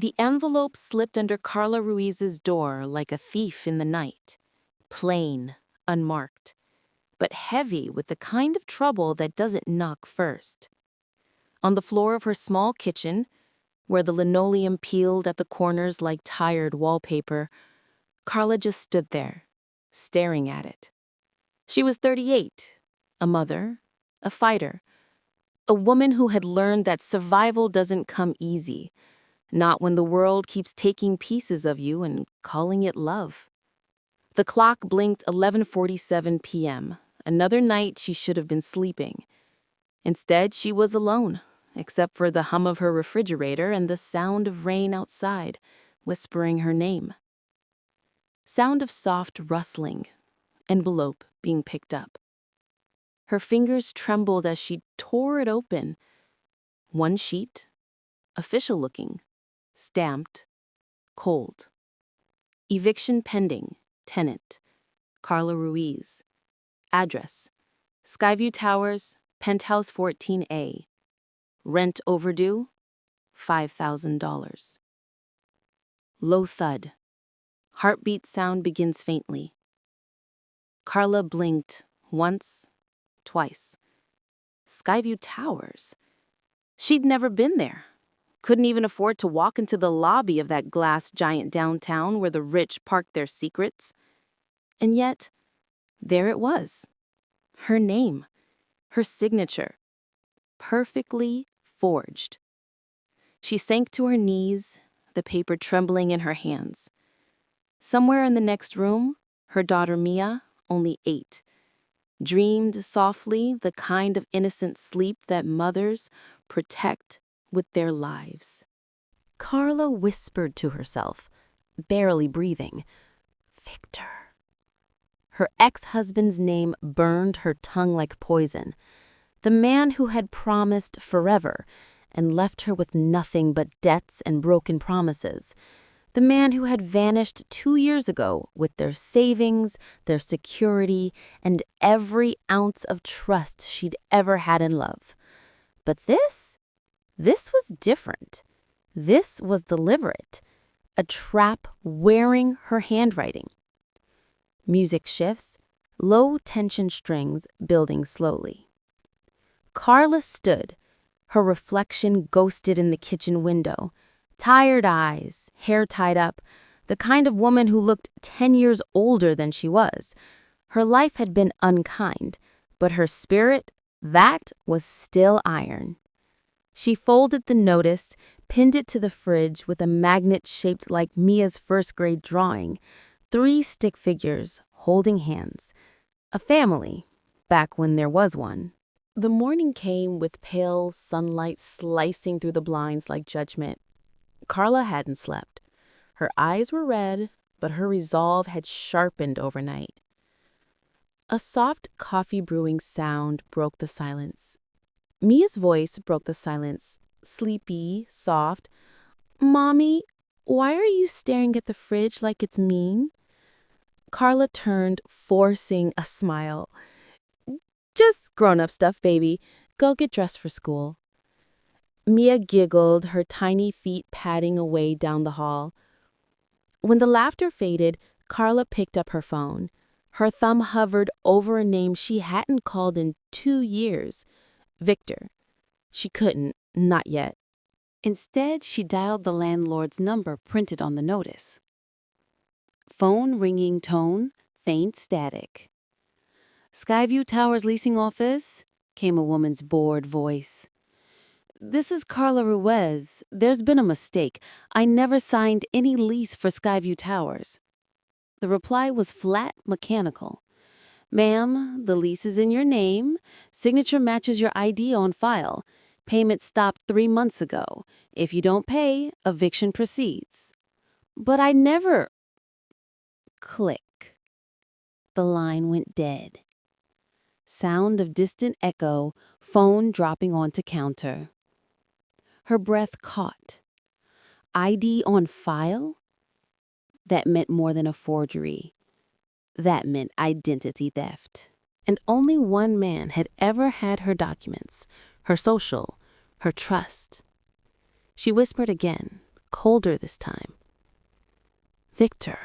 The envelope slipped under Carla Ruiz's door like a thief in the night. Plain, unmarked, but heavy with the kind of trouble that doesn't knock first. On the floor of her small kitchen, where the linoleum peeled at the corners like tired wallpaper, Carla just stood there, staring at it. She was 38, a mother, a fighter, a woman who had learned that survival doesn't come easy, not when the world keeps taking pieces of you and calling it love. The clock blinked 11:47 p.m., another night she should have been sleeping. Instead, she was alone, except for the hum of her refrigerator and the sound of rain outside, whispering her name. Sound of soft rustling, envelope being picked up. Her fingers trembled as she tore it open. One sheet, official-looking, stamped, cold. Eviction pending, tenant, Carla Ruiz. Address, Skyview Towers, Penthouse 14A. Rent overdue, $5,000. Low thud. Heartbeat sound begins faintly. Carla blinked once, twice. Skyview Towers. She'd never been there. Couldn't even afford to walk into the lobby of that glass giant downtown where the rich parked their secrets. And yet, there it was. Her name, her signature, perfectly forged. She sank to her knees, the paper trembling in her hands. Somewhere in the next room, her daughter Mia, only 8, dreamed softly the kind of innocent sleep that mothers protect with their lives. Carla whispered to herself, barely breathing, "Victor." Her ex-husband's name burned her tongue like poison. The man who had promised forever and left her with nothing but debts and broken promises. The man who had vanished 2 years ago with their savings, their security, and every ounce of trust she'd ever had in love. But this was different. This was deliberate. A trap wearing her handwriting. Music shifts, low-tension strings building slowly. Carla stood, her reflection ghosted in the kitchen window. Tired eyes, hair tied up, the kind of woman who looked 10 years older than she was. Her life had been unkind, but her spirit, that was still iron. She folded the notice, pinned it to the fridge with a magnet shaped like Mia's first-grade drawing. 3 stick figures holding hands. A family, back when there was one. The morning came with pale sunlight slicing through the blinds like judgment. Carla hadn't slept. Her eyes were red, but her resolve had sharpened overnight. A soft coffee brewing sound broke the silence. Mia's voice broke the silence, sleepy, soft. "Mommy, why are you staring at the fridge like it's mean?" Carla turned, forcing a smile. "Just grown-up stuff, baby. Go get dressed for school." Mia giggled, her tiny feet padding away down the hall. When the laughter faded, Carla picked up her phone. Her thumb hovered over a name she hadn't called in 2 years. Victor. She couldn't, not yet. Instead, she dialed the landlord's number printed on the notice. Phone ringing tone, faint static. "Skyview Towers leasing office?" came a woman's bored voice. "This is Carla Ruiz. There's been a mistake. I never signed any lease for Skyview Towers." The reply was flat, mechanical. "Ma'am, the lease is in your name. Signature matches your ID on file. Payment stopped 3 months ago. If you don't pay, eviction proceeds." "But I never—" Click. The line went dead. Sound of distant echo, phone dropping onto counter. Her breath caught. ID on file? That meant more than a forgery. That meant identity theft. And only one man had ever had her documents, her social, her trust. She whispered again, colder this time. Victor,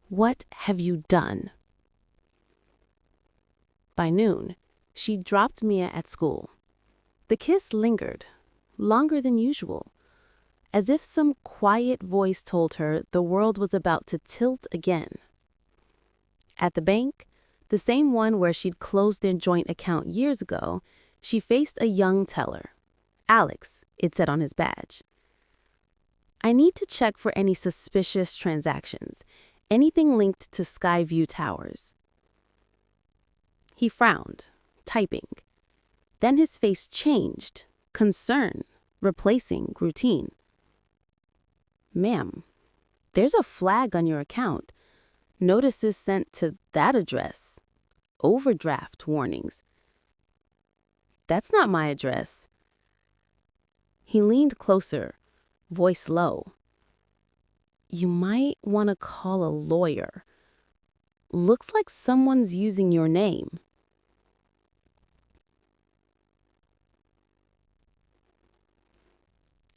what have you done? By noon, she dropped Mia at school. The kiss lingered, longer than usual, as if some quiet voice told her the world was about to tilt again. At the bank, the same one where she'd closed their joint account years ago, she faced a young teller. Alex, it said on his badge. I need to check for any suspicious transactions, anything linked to Skyview Towers. He frowned, typing. Then his face changed, concern, replacing routine. Ma'am, there's a flag on your account. Notices sent to that address. Overdraft warnings. That's not my address. He leaned closer, voice low. You might want to call a lawyer. Looks like someone's using your name.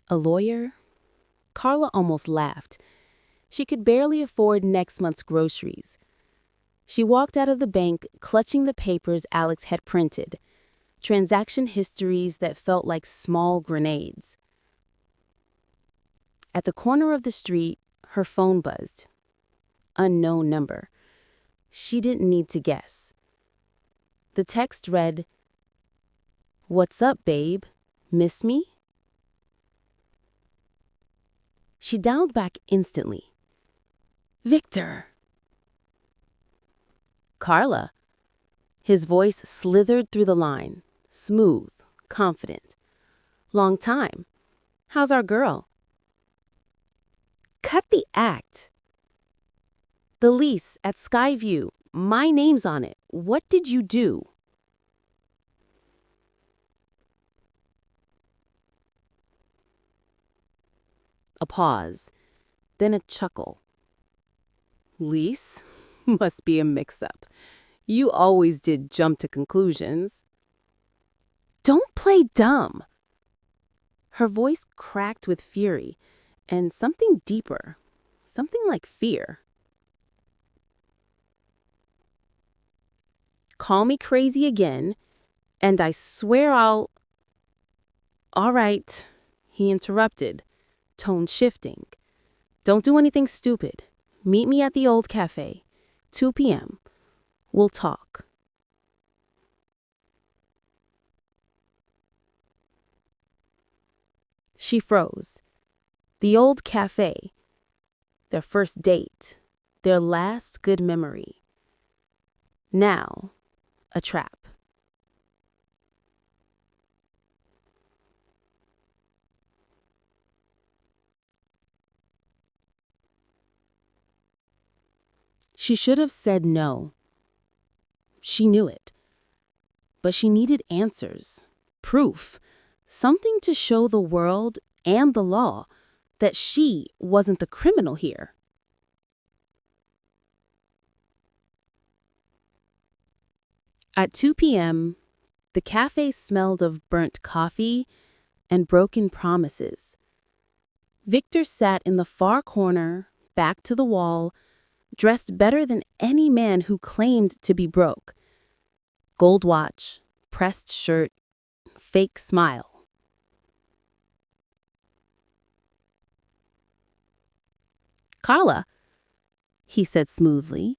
A lawyer? Carla almost laughed. She could barely afford next month's groceries. She walked out of the bank, clutching the papers Alex had printed, transaction histories that felt like small grenades. At the corner of the street, her phone buzzed. Unknown number. She didn't need to guess. The text read, "What's up, babe? Miss me?" She dialed back instantly. Victor! Carla. His voice slithered through the line, smooth, confident. Long time. How's our girl? Cut the act. The lease at Skyview, my name's on it. What did you do? A pause, then a chuckle. Lease? Must be a mix-up. You always did jump to conclusions. Don't play dumb. Her voice cracked with fury, and something deeper, something like fear. Call me crazy again, and I swear I'll... All right, he interrupted, tone shifting. Don't do anything stupid. Meet me at the old cafe, 2 p.m. We'll talk. She froze. The old cafe. Their first date. Their last good memory. Now, a trap. She should have said no. She knew it. But she needed answers, proof, something to show the world and the law that she wasn't the criminal here. At 2 p.m., the cafe smelled of burnt coffee and broken promises. Victor sat in the far corner, back to the wall, dressed better than any man who claimed to be broke. Gold watch, pressed shirt, fake smile. Carla, he said smoothly,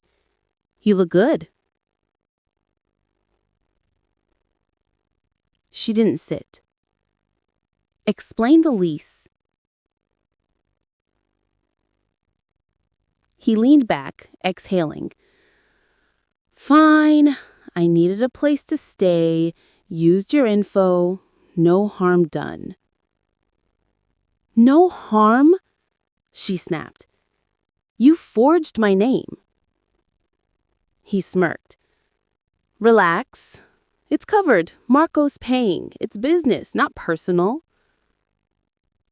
you look good. She didn't sit. Explain the lease. He leaned back, exhaling. Fine, I needed a place to stay, used your info, no harm done. No harm? She snapped. You forged my name. He smirked. Relax. It's covered. Marco's paying. It's business, not personal.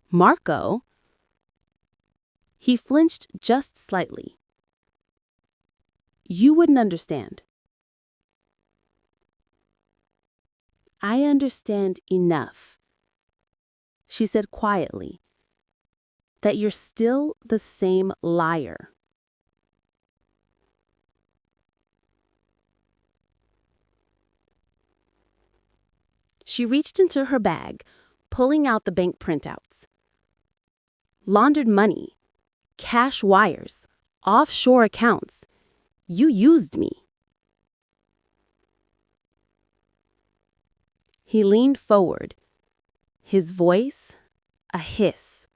Marco? He flinched just slightly. You wouldn't understand. I understand enough, she said quietly. that you're still the same liar. She reached into her bag, pulling out the bank printouts. Laundered money, cash wires, offshore accounts. You used me. He leaned forward, his voice a hiss.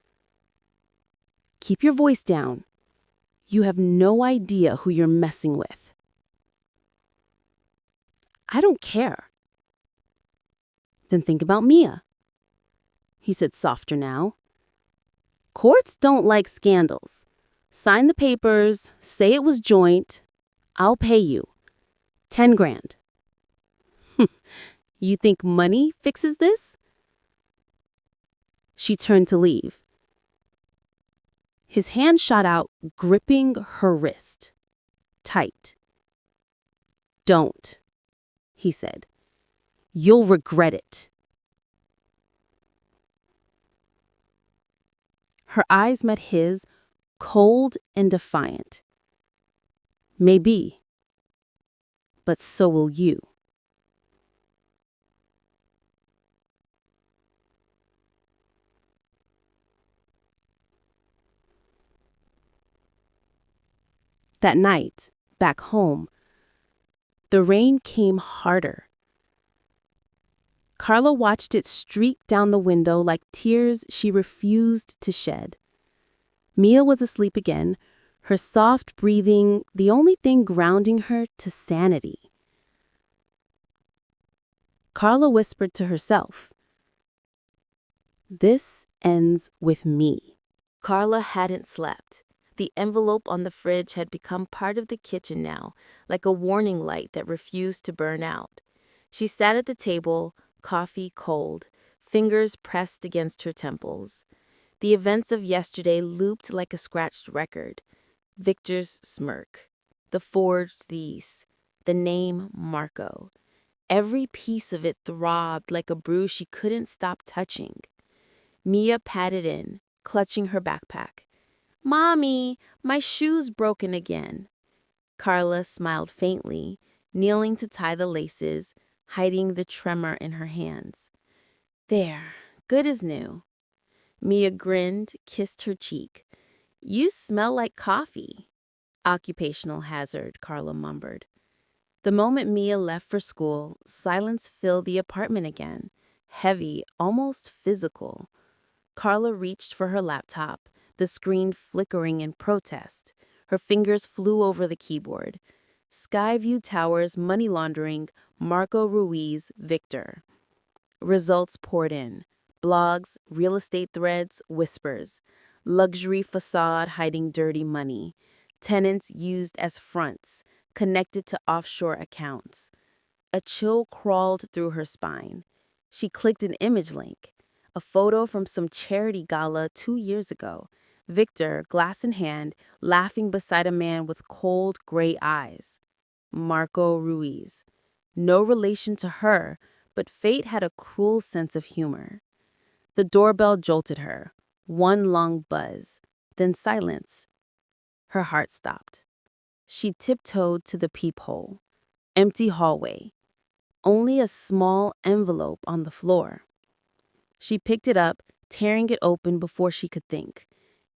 Keep your voice down. You have no idea who you're messing with. I don't care. Then think about Mia, he said softer now. Courts don't like scandals. Sign the papers, say it was joint. I'll pay you. 10 grand. You think money fixes this? She turned to leave. His hand shot out, gripping her wrist. Tight. Don't, he said. You'll regret it. Her eyes met his, cold and defiant. Maybe, but so will you. That night, back home, the rain came harder. Carla watched it streak down the window like tears she refused to shed. Mia was asleep again, her soft breathing the only thing grounding her to sanity. Carla whispered to herself, "This ends with me." Carla hadn't slept. The envelope on the fridge had become part of the kitchen now, like a warning light that refused to burn out. She sat at the table, coffee cold, fingers pressed against her temples. The events of yesterday looped like a scratched record. Victor's smirk, the forged lease, the name Marco. Every piece of it throbbed like a bruise she couldn't stop touching. Mia padded in, clutching her backpack. "Mommy, my shoe's broken again." Carla smiled faintly, kneeling to tie the laces, hiding the tremor in her hands. "There, good as new." Mia grinned, kissed her cheek. "You smell like coffee." "Occupational hazard," Carla mumbled. The moment Mia left for school, silence filled the apartment again, heavy, almost physical. Carla reached for her laptop, the screen flickering in protest. Her fingers flew over the keyboard. Skyview Towers, money laundering, Marco Ruiz, Victor. Results poured in. Blogs, real estate threads, whispers. Luxury facade hiding dirty money. Tenants used as fronts, connected to offshore accounts. A chill crawled through her spine. She clicked an image link. A photo from some charity gala 2 years ago. Victor, glass in hand, laughing beside a man with cold gray eyes. Marco Ruiz. No relation to her, but fate had a cruel sense of humor. The doorbell jolted her. One long buzz, then silence. Her heart stopped. She tiptoed to the peephole. Empty hallway. Only a small envelope on the floor. She picked it up, tearing it open before she could think.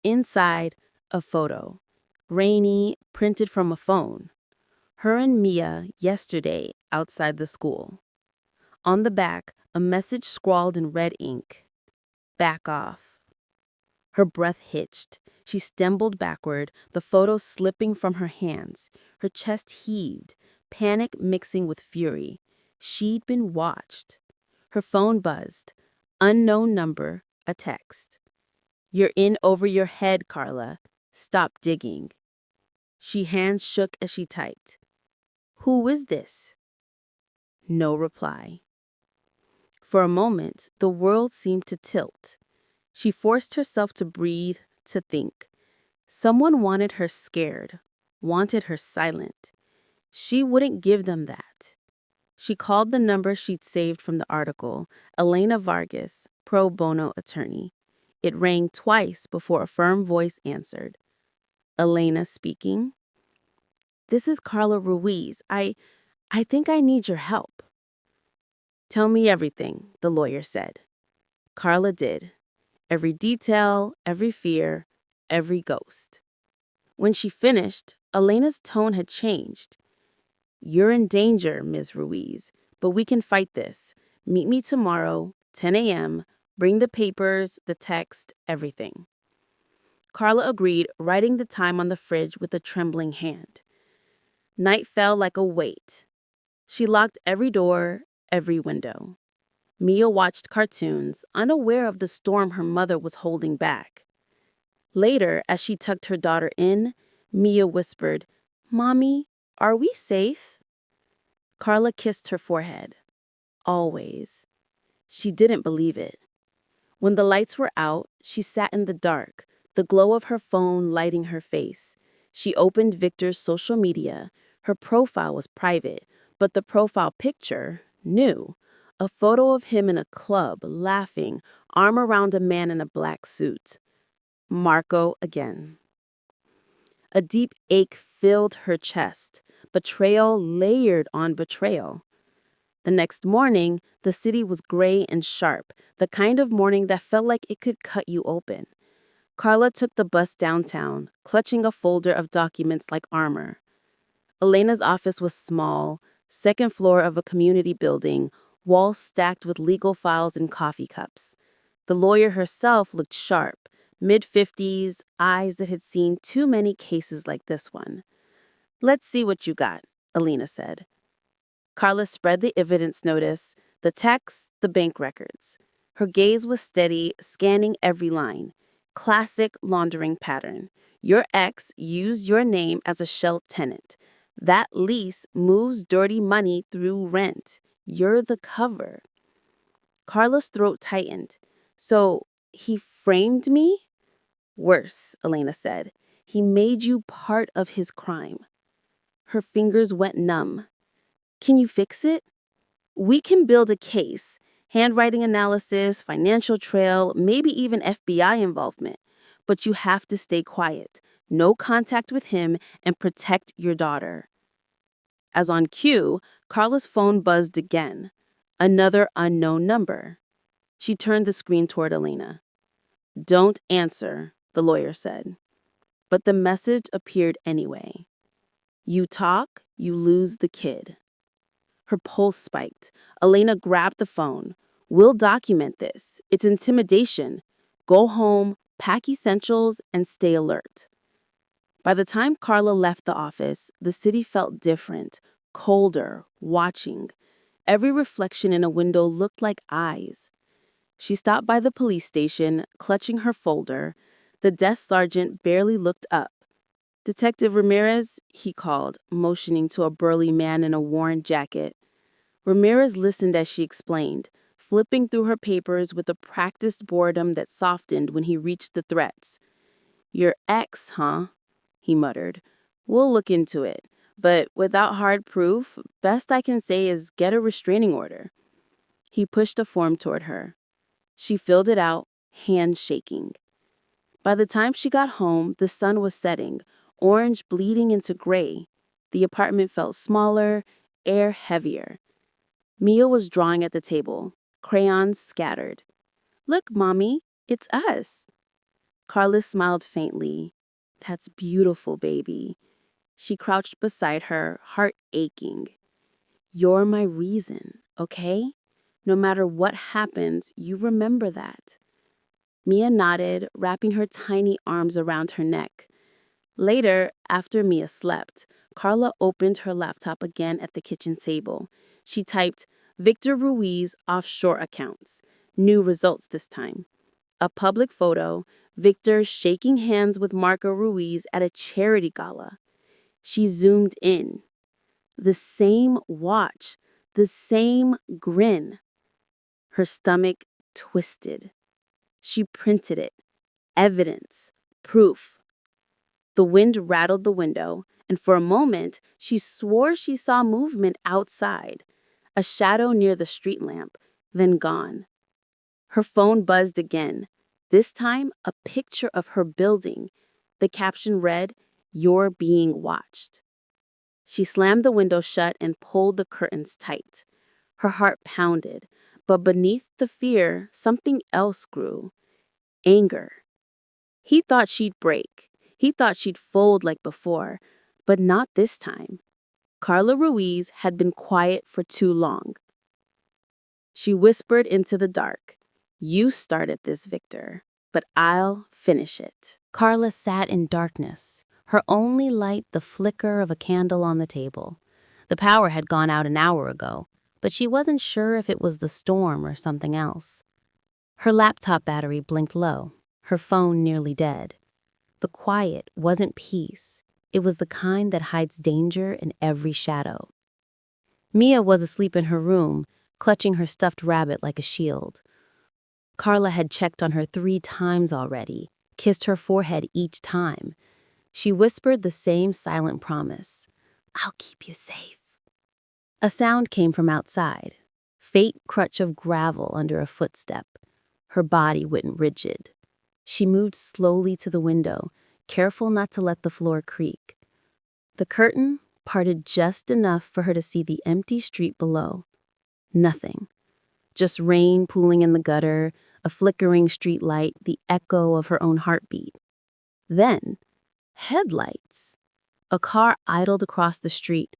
Inside, a photo. Rainy, printed from a phone. Her and Mia yesterday outside the school. On the back, a message scrawled in red ink. Back off. Her breath hitched. She stumbled backward, the photo slipping from her hands. Her chest heaved, panic mixing with fury. She'd been watched. Her phone buzzed. Unknown number, a text. "You're in over your head, Carla. Stop digging." She hands shook as she typed. "Who is this?" No reply. For a moment, the world seemed to tilt. She forced herself to breathe, to think. Someone wanted her scared, wanted her silent. She wouldn't give them that. She called the number she'd saved from the article, Elena Vargas, pro bono attorney. It rang twice before a firm voice answered. Elena speaking. This is Carla Ruiz. I think I need your help. Tell me everything, the lawyer said. Carla did. Every detail, every fear, every ghost. When she finished, Elena's tone had changed. You're in danger, Ms. Ruiz, but we can fight this. Meet me tomorrow, 10 a.m. Bring the papers, the text, everything. Carla agreed, writing the time on the fridge with a trembling hand. Night fell like a weight. She locked every door, every window. Mia watched cartoons, unaware of the storm her mother was holding back. Later, as she tucked her daughter in, Mia whispered, "Mommy, are we safe?" Carla kissed her forehead. Always. She didn't believe it. When the lights were out, she sat in the dark, the glow of her phone lighting her face. She opened Victor's social media. Her profile was private, but the profile picture, new. A photo of him in a club, laughing, arm around a man in a black suit. Marco again. A deep ache filled her chest, betrayal layered on betrayal. The next morning, the city was gray and sharp, the kind of morning that felt like it could cut you open. Carla took the bus downtown, clutching a folder of documents like armor. Elena's office was small, second floor of a community building, walls stacked with legal files and coffee cups. The lawyer herself looked sharp, mid-50s, eyes that had seen too many cases like this one. "Let's see what you got," Elena said. Carla spread the evidence notice, the texts, the bank records. Her gaze was steady, scanning every line. Classic laundering pattern. Your ex used your name as a shell tenant. That lease moves dirty money through rent. You're the cover. Carla's throat tightened. So he framed me? Worse, Elena said. He made you part of his crime. Her fingers went numb. Can you fix it? We can build a case, handwriting analysis, financial trail, maybe even FBI involvement. But you have to stay quiet, no contact with him, and protect your daughter. As on cue, Carla's phone buzzed again. Another unknown number. She turned the screen toward Elena. Don't answer, the lawyer said. But the message appeared anyway. You talk, you lose the kid. Her pulse spiked. Elena grabbed the phone. We'll document this. It's intimidation. Go home, pack essentials, and stay alert. By the time Carla left the office, the city felt different, colder, watching. Every reflection in a window looked like eyes. She stopped by the police station, clutching her folder. The desk sergeant barely looked up. Detective Ramirez, he called, motioning to a burly man in a worn jacket. Ramirez listened as she explained, flipping through her papers with a practiced boredom that softened when he reached the threats. Your ex, huh? He muttered. We'll look into it, but without hard proof, best I can say is get a restraining order. He pushed a form toward her. She filled it out, hands shaking. By the time she got home, the sun was setting, orange bleeding into gray. The apartment felt smaller, air heavier. Mia was drawing at the table, crayons scattered. Look, Mommy, it's us. Carla smiled faintly. That's beautiful, baby. She crouched beside her, heart aching. You're my reason, okay? No matter what happens, you remember that. Mia nodded, wrapping her tiny arms around her neck. Later, after Mia slept, Carla opened her laptop again at the kitchen table. She typed, Victor Ruiz offshore accounts. New results this time. A public photo, Victor shaking hands with Marco Ruiz at a charity gala. She zoomed in. The same watch, the same grin. Her stomach twisted. She printed it. Evidence. Proof. The wind rattled the window, and for a moment, she swore she saw movement outside. A shadow near the street lamp, then gone. Her phone buzzed again. This time, a picture of her building. The caption read, "You're being watched." She slammed the window shut and pulled the curtains tight. Her heart pounded, but beneath the fear, something else grew. Anger. He thought she'd break. He thought she'd fold like before, but not this time. Carla Ruiz had been quiet for too long. She whispered into the dark, "You started this, Victor, but I'll finish it." Carla sat in darkness, her only light the flicker of a candle on the table. The power had gone out an hour ago, but she wasn't sure if it was the storm or something else. Her laptop battery blinked low, her phone nearly dead. The quiet wasn't peace. It was the kind that hides danger in every shadow. Mia was asleep in her room, clutching her stuffed rabbit like a shield. Carla had checked on her 3 times already, kissed her forehead each time. She whispered the same silent promise, "I'll keep you safe." A sound came from outside, faint crunch of gravel under a footstep. Her body went rigid. She moved slowly to the window, careful not to let the floor creak. The curtain parted just enough for her to see the empty street below. Nothing. Just rain pooling in the gutter, a flickering street light, the echo of her own heartbeat. Then, headlights. A car idled across the street,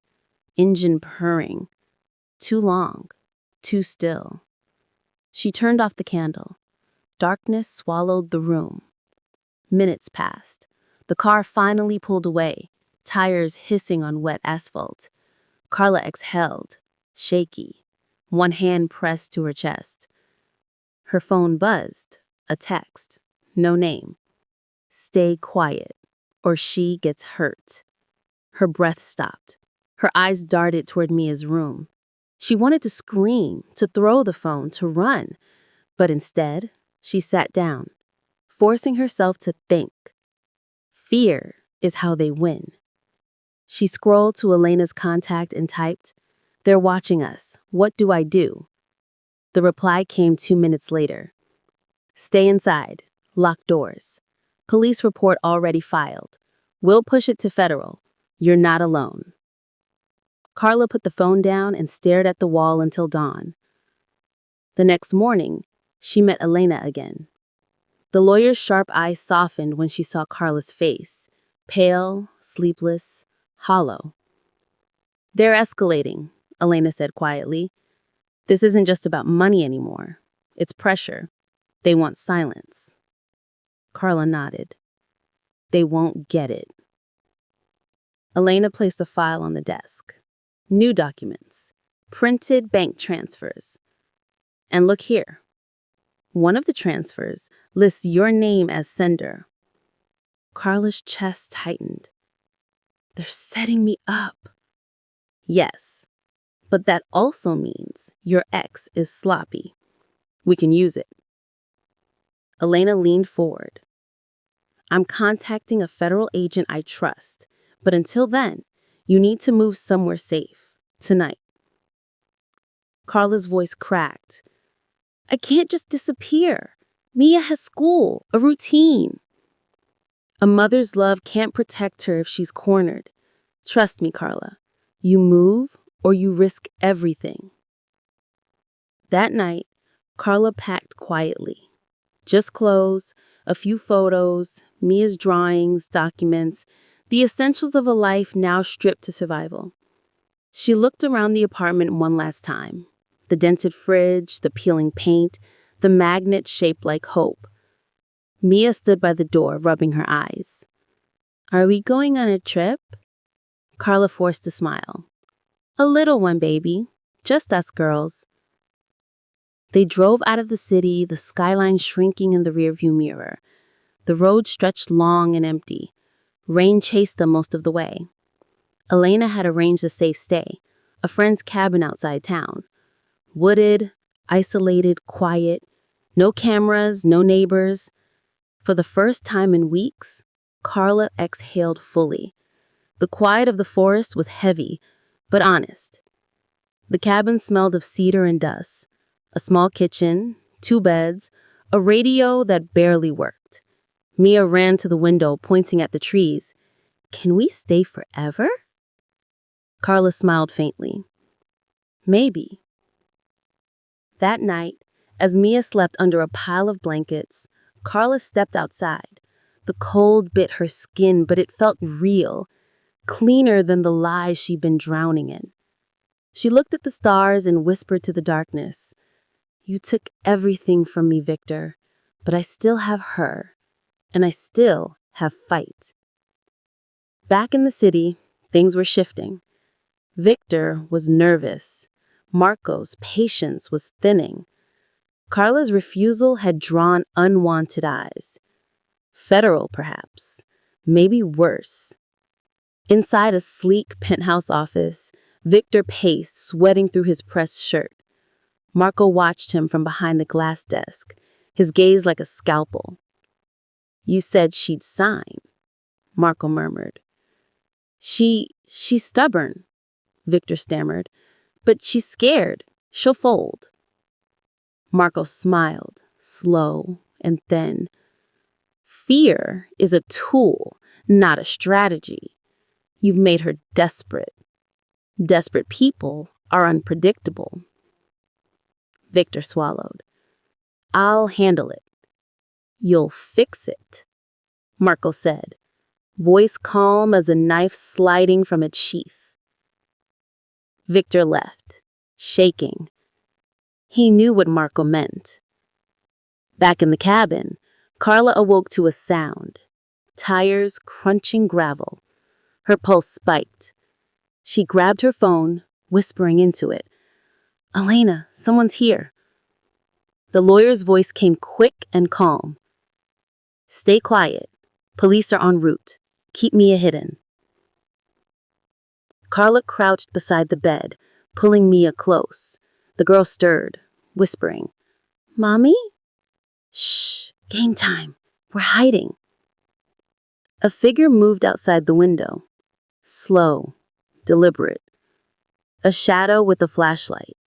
engine purring. Too long, too still. She turned off the candle. Darkness swallowed the room. Minutes passed. The car finally pulled away, tires hissing on wet asphalt. Carla exhaled, shaky, one hand pressed to her chest. Her phone buzzed, a text, no name. "Stay quiet, or she gets hurt." Her breath stopped. Her eyes darted toward Mia's room. She wanted to scream, to throw the phone, to run, but instead, she sat down, forcing herself to think. Fear is how they win. She scrolled to Elena's contact and typed, "They're watching us. What do I do?" The reply came 2 minutes later. "Stay inside. Lock doors. Police report already filed. We'll push it to federal. You're not alone." Carla put the phone down and stared at the wall until dawn. The next morning, she met Elena again. The lawyer's sharp eyes softened when she saw Carla's face, pale, sleepless, hollow. "They're escalating," Elena said quietly. "This isn't just about money anymore. It's pressure. They want silence." Carla nodded. "They won't get it." Elena placed a file on the desk. New documents. Printed bank transfers. "And look here. One of the transfers lists your name as sender." Carla's chest tightened. "They're setting me up." "Yes, but that also means your ex is sloppy. We can use it." Elena leaned forward. "I'm contacting a federal agent I trust, but until then, you need to move somewhere safe, tonight." Carla's voice cracked. "I can't just disappear. Mia has school, a routine." "A mother's love can't protect her if she's cornered. Trust me, Carla. You move or you risk everything." That night, Carla packed quietly. Just clothes, a few photos, Mia's drawings, documents, the essentials of a life now stripped to survival. She looked around the apartment one last time. The dented fridge, the peeling paint, the magnet shaped like hope. Mia stood by the door, rubbing her eyes. "Are we going on a trip?" Carla forced a smile. "A little one, baby. Just us girls." They drove out of the city, the skyline shrinking in the rearview mirror. The road stretched long and empty. Rain chased them most of the way. Elena had arranged a safe stay, a friend's cabin outside town. Wooded, isolated, quiet, no cameras, no neighbors. For the first time in weeks, Carla exhaled fully. The quiet of the forest was heavy, but honest. The cabin smelled of cedar and dust. A small kitchen, 2 beds, A radio that barely worked. Mia ran to the window, pointing at the trees. Can we stay forever? Carla smiled faintly. Maybe. That night, as Mia slept under a pile of blankets, Carla stepped outside. The cold bit her skin, but it felt real, cleaner than the lies she'd been drowning in. She looked at the stars and whispered to the darkness, "You took everything from me, Victor, but I still have her, and I still have fight." Back in the city, things were shifting. Victor was nervous. Marco's patience was thinning. Carla's refusal had drawn unwanted eyes. Federal, perhaps. Maybe worse. Inside a sleek penthouse office, Victor paced, sweating through his pressed shirt. Marco watched him from behind the glass desk, his gaze like a scalpel. "You said she'd sign," Marco murmured. She's stubborn," Victor stammered. "But she's scared. She'll fold." Marco smiled, slow and thin. "Fear is a tool, not a strategy. You've made her desperate. Desperate people are unpredictable." Victor swallowed. "I'll handle it." "You'll fix it," Marco said, voice calm as a knife sliding from its sheath. Victor left, shaking. He knew what Marco meant. Back in the cabin, Carla awoke to a sound. Tires crunching gravel. Her pulse spiked. She grabbed her phone, whispering into it, "Elena, someone's here." The lawyer's voice came quick and calm. "Stay quiet. Police are en route. Keep Mia hidden." Carla crouched beside the bed, pulling Mia close. The girl stirred, whispering, "Mommy?" "Shh, game time. We're hiding." A figure moved outside the window. Slow, deliberate. A shadow with a flashlight.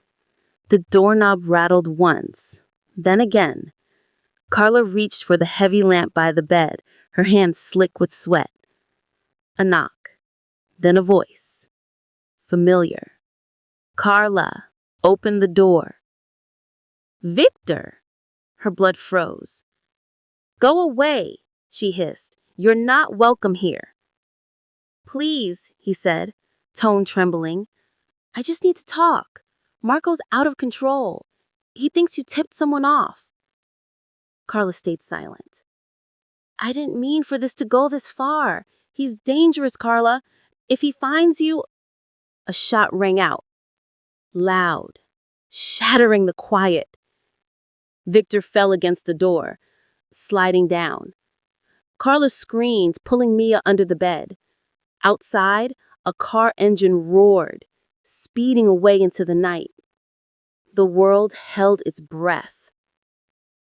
The doorknob rattled once, then again. Carla reached for the heavy lamp by the bed, her hands slick with sweat. A knock, then a voice. Familiar. "Carla, open the door." "Victor!" Her blood froze. "Go away," she hissed. "You're not welcome here." "Please," he said, tone trembling. "I just need to talk. Marco's out of control. He thinks you tipped someone off." Carla stayed silent. "I didn't mean for this to go this far. He's dangerous, Carla. If he finds you—" A shot rang out. Loud, shattering the quiet. Victor fell against the door, sliding down. Carla screamed, pulling Mia under the bed. Outside, a car engine roared, speeding away into the night. The world held its breath.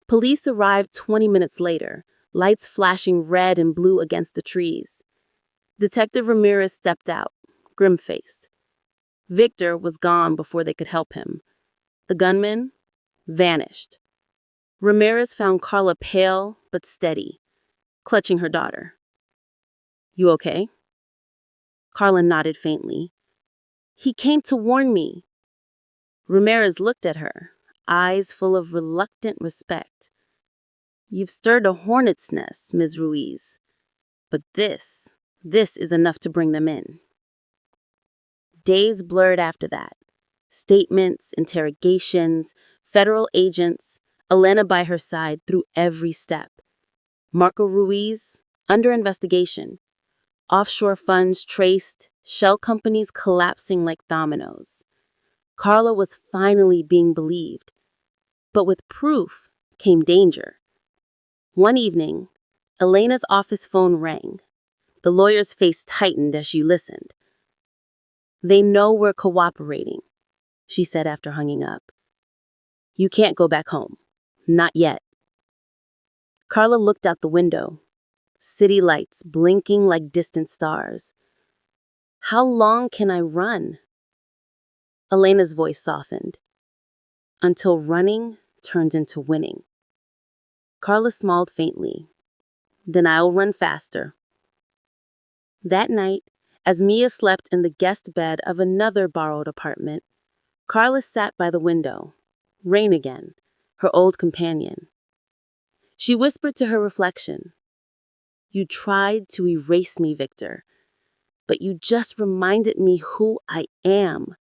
Police arrived 20 minutes later, lights flashing red and blue against the trees. Detective Ramirez stepped out, grim-faced. Victor was gone before they could help him. The gunman vanished. Ramirez found Carla pale but steady, clutching her daughter. "You okay?" Carla nodded faintly. "He came to warn me." Ramirez looked at her, eyes full of reluctant respect. "You've stirred a hornet's nest, Ms. Ruiz. But this is enough to bring them in." Days blurred after that. Statements, interrogations, federal agents, Elena by her side through every step. Marco Ruiz, under investigation. Offshore funds traced, shell companies collapsing like dominoes. Carla was finally being believed. But with proof came danger. One evening, Elena's office phone rang. The lawyer's face tightened as she listened. "They know we're cooperating," she said after hanging up. "You can't go back home. Not yet." Carla looked out the window. City lights blinking like distant stars. "How long can I run?" Elena's voice softened. "Until running turns into winning." Carla smiled faintly. Then I'll run faster. That night, as Mia slept in the guest bed of another borrowed apartment, Carla sat by the window. Rain again, her old companion. She whispered to her reflection, "You tried to erase me, Victor, but you just reminded me who I am."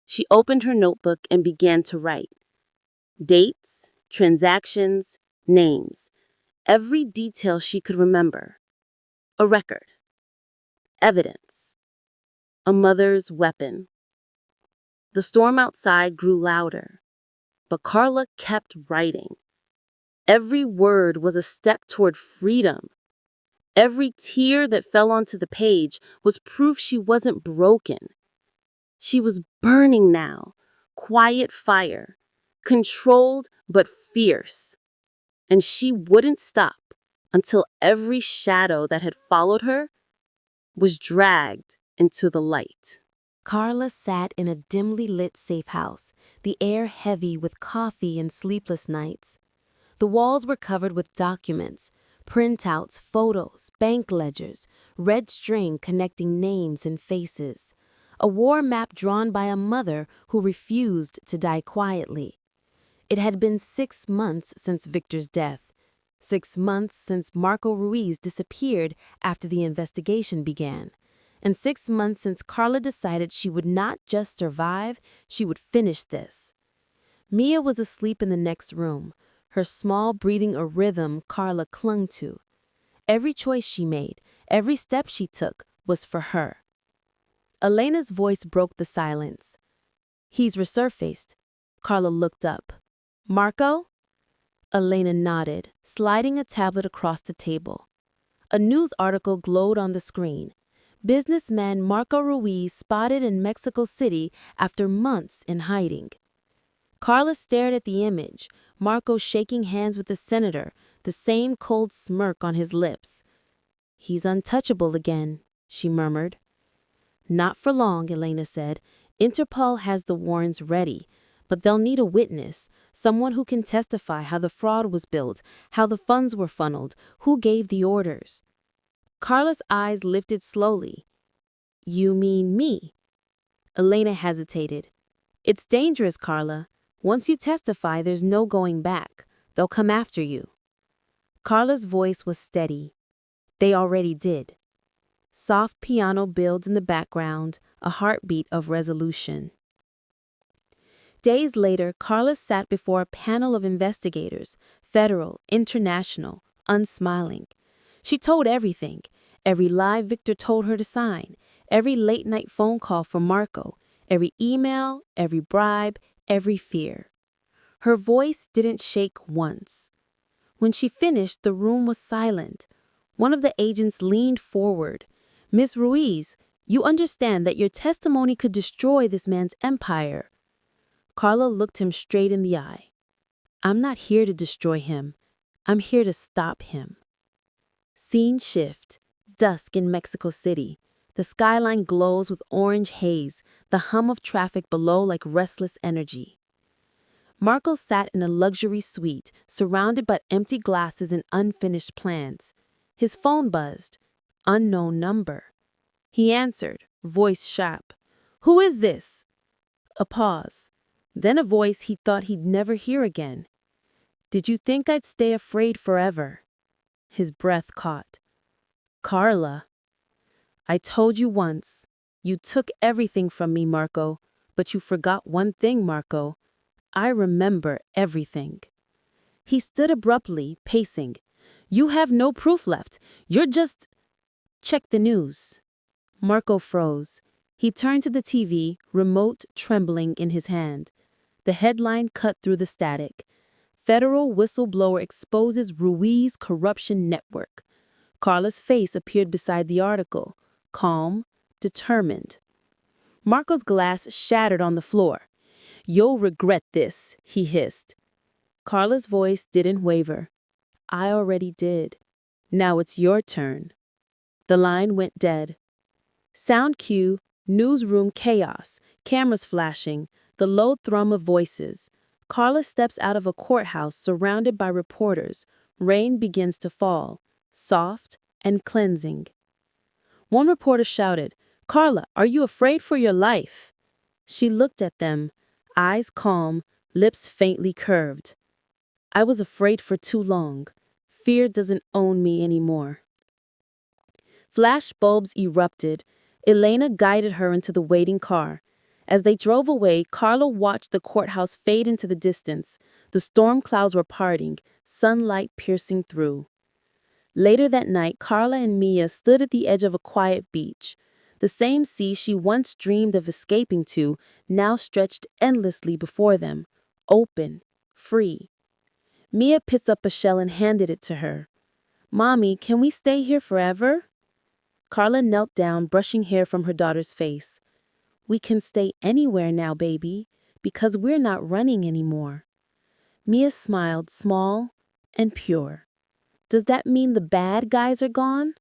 She opened her notebook and began to write. Dates, transactions, names, every detail she could remember. A record. Evidence. A mother's weapon. The storm outside grew louder, but Carla kept writing. Every word was a step toward freedom. Every tear that fell onto the page was proof she wasn't broken. She was burning now, quiet fire, controlled but fierce. And she wouldn't stop until every shadow that had followed her was dragged into the light. Carla sat in a dimly lit safe house, the air heavy with coffee and sleepless nights. The walls were covered with documents, printouts, photos, bank ledgers, red string connecting names and faces, a war map drawn by a mother who refused to die quietly. It had been 6 months since Victor's death, 6 months since Marco Ruiz disappeared after the investigation began, and 6 months since Carla decided she would not just survive, she would finish this. Mia was asleep in the next room, her small breathing a rhythm Carla clung to. Every choice she made, every step she took, was for her. Elena's voice broke the silence. "He's resurfaced." Carla looked up. "Marco?" Elena nodded, sliding a tablet across the table. A news article glowed on the screen. Businessman Marco Ruiz spotted in Mexico City after months in hiding. Carla stared at the image, Marco shaking hands with the senator, the same cold smirk on his lips. "He's untouchable again," she murmured. "Not for long," Elena said. "Interpol has the warrants ready, but they'll need a witness, someone who can testify how the fraud was built, how the funds were funneled, who gave the orders." Carla's eyes lifted slowly. "You mean me?" Elena hesitated. "It's dangerous, Carla. Once you testify, there's no going back. They'll come after you." Carla's voice was steady. "They already did." Soft piano builds in the background, a heartbeat of resolution. Days later, Carla sat before a panel of investigators, federal, international, unsmiling. She told everything, every lie Victor told her to sign, every late-night phone call from Marco, every email, every bribe, every fear. Her voice didn't shake once. When she finished, the room was silent. One of the agents leaned forward. "Miss Ruiz, you understand that your testimony could destroy this man's empire." Carla looked him straight in the eye. "I'm not here to destroy him. I'm here to stop him." Scene shift. Dusk in Mexico City. The skyline glows with orange haze, the hum of traffic below like restless energy. Marco sat in a luxury suite, surrounded by empty glasses and unfinished plans. His phone buzzed. Unknown number. He answered, voice sharp. "Who is this?" A pause. Then a voice he thought he'd never hear again. "Did you think I'd stay afraid forever?" His breath caught. "Carla." "I told you once. You took everything from me, Marco. But you forgot one thing, Marco. I remember everything." He stood abruptly, pacing. "You have no proof left. You're just—" "Check the news." Marco froze. He turned to the TV, remote trembling in his hand. The headline cut through the static. "Federal whistleblower exposes Ruiz corruption network." Carla's face appeared beside the article, calm, determined. Marco's glass shattered on the floor. "You'll regret this," he hissed. Carla's voice didn't waver. "I already did. Now it's your turn." The line went dead. Sound cue, newsroom chaos, cameras flashing, the low thrum of voices. Carla steps out of a courthouse surrounded by reporters. Rain begins to fall, soft and cleansing. One reporter shouted, "Carla, are you afraid for your life?" She looked at them, eyes calm, lips faintly curved. "I was afraid for too long. Fear doesn't own me anymore." Flash bulbs erupted. Elena guided her into the waiting car. As they drove away, Carla watched the courthouse fade into the distance. The storm clouds were parting, sunlight piercing through. Later that night, Carla and Mia stood at the edge of a quiet beach. The same sea she once dreamed of escaping to now stretched endlessly before them, open, free. Mia picked up a shell and handed it to her. "Mommy, can we stay here forever?" Carla knelt down, brushing hair from her daughter's face. "We can stay anywhere now, baby, because we're not running anymore." Mia smiled, small and pure. "Does that mean the bad guys are gone?"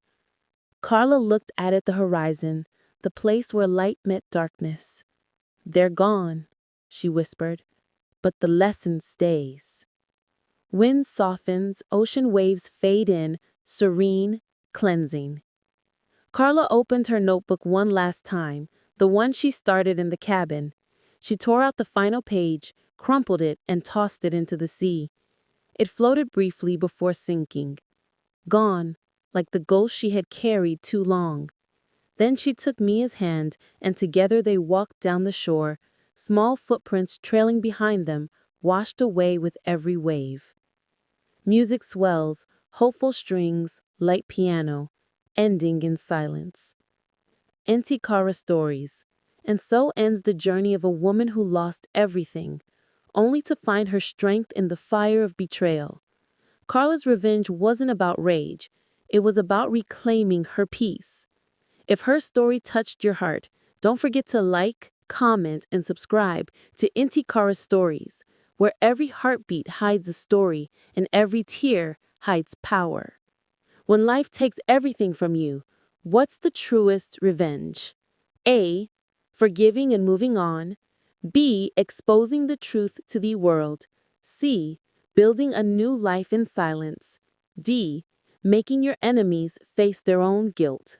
Carla looked out at the horizon, the place where light met darkness. "They're gone," she whispered, "but the lesson stays." Wind softens, ocean waves fade in, serene, cleansing. Carla opened her notebook one last time, the one she started in the cabin. She tore out the final page, crumpled it, and tossed it into the sea. It floated briefly before sinking. Gone, like the ghost she had carried too long. Then she took Mia's hand, and together they walked down the shore, small footprints trailing behind them, washed away with every wave. Music swells, hopeful strings, light piano, ending in silence. INTIQARA Stories. And so ends the journey of a woman who lost everything, only to find her strength in the fire of betrayal. Carla's revenge wasn't about rage, it was about reclaiming her peace. If her story touched your heart, don't forget to like, comment, and subscribe to INTIQARA Stories, where every heartbeat hides a story and every tear hides power. When life takes everything from you, what's the truest revenge? A. Forgiving and moving on. B. Exposing the truth to the world. C. Building a new life in silence. D. Making your enemies face their own guilt.